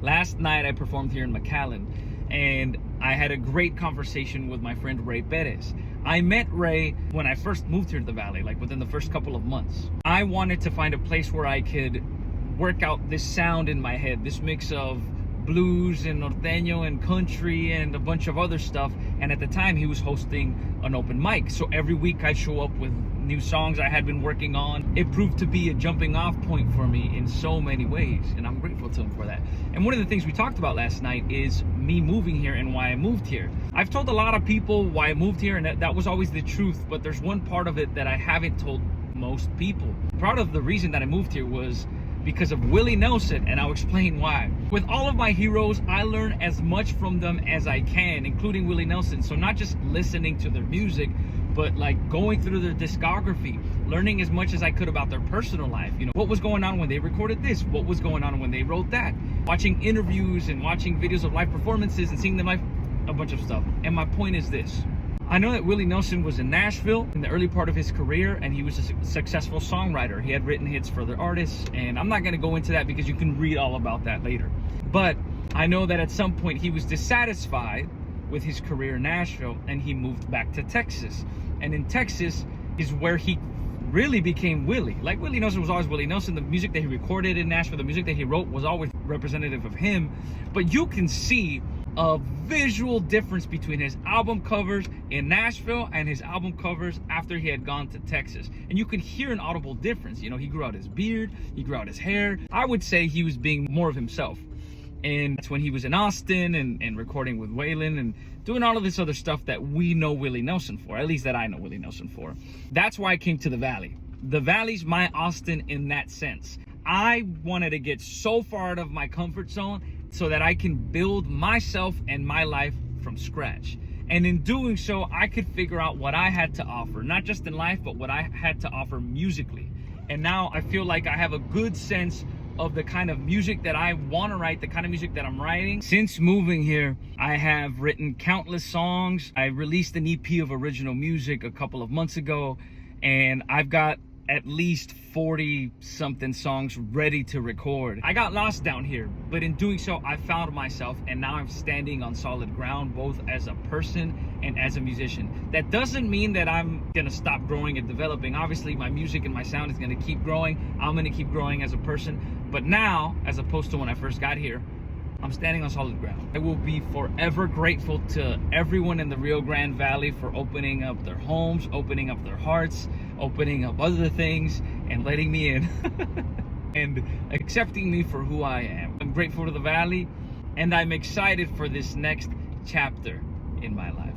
Last night I performed here in McAllen, and I had a great conversation with my friend Ray Perez. I met Ray when I first moved here to the Valley, like within the first couple of months. I wanted to find a place where I could work out this sound in my head, this mix of blues and norteño and country and a bunch of other stuff. And at the time he was hosting an open mic, so every week I'd show up with new songs I had been working on. It proved to be a jumping off point for me in so many ways, and I'm grateful to him for that. And one of the things we talked about last night is me moving here and why I moved here. I've told a lot of people why I moved here, and that was always the truth, but there's one part of it that I haven't told most people. Part of the reason that I moved here was because of Willie Nelson, and I'll explain why. With all of my heroes, I learn as much from them as I can, including Willie Nelson. So not just listening to their music, but like going through their discography, learning as much as I could about their personal life. You know, what was going on when they recorded this? What was going on when they wrote that? Watching interviews and watching videos of live performances and seeing them live, a bunch of stuff. And my point is this. I know that Willie Nelson was in Nashville in the early part of his career, and he was a successful songwriter. He had written hits for other artists, and I'm not going to go into that because you can read all about that later. But I know that at some point he was dissatisfied with his career in Nashville, and he moved back to Texas. And in Texas is where he really became Willie. Like, Willie Nelson was always Willie Nelson. The music that he recorded in Nashville, the music that he wrote was always representative of him. But you can see a visual difference between his album covers in Nashville and his album covers after he had gone to Texas. And you can hear an audible difference. You know, he grew out his beard, he grew out his hair. I would say he was being more of himself. And that's when he was in Austin and recording with Waylon and doing all of this other stuff that we know Willie Nelson for, at least that I know Willie Nelson for. That's why I came to the Valley. The Valley's my Austin in that sense. I wanted to get so far out of my comfort zone so that I can build myself and my life from scratch. And in doing so, I could figure out what I had to offer, not just in life, but what I had to offer musically. And now I feel like I have a good sense of the kind of music that I want to write, the kind of music that I'm writing. Since moving here, I have written countless songs. I released an EP of original music a couple of months ago, and I've got at least 40 something songs ready to record. I got lost down here, but in doing so, I found myself, and now I'm standing on solid ground, both as a person and as a musician. That doesn't mean that I'm gonna stop growing and developing. Obviously, my music and my sound is gonna keep growing. I'm gonna keep growing as a person. But now, as opposed to when I first got here, I'm standing on solid ground. I will be forever grateful to everyone in the Rio Grande Valley for opening up their homes, opening up their hearts, opening up other things, and letting me in and accepting me for who I am. I'm grateful to the Valley, and I'm excited for this next chapter in my life.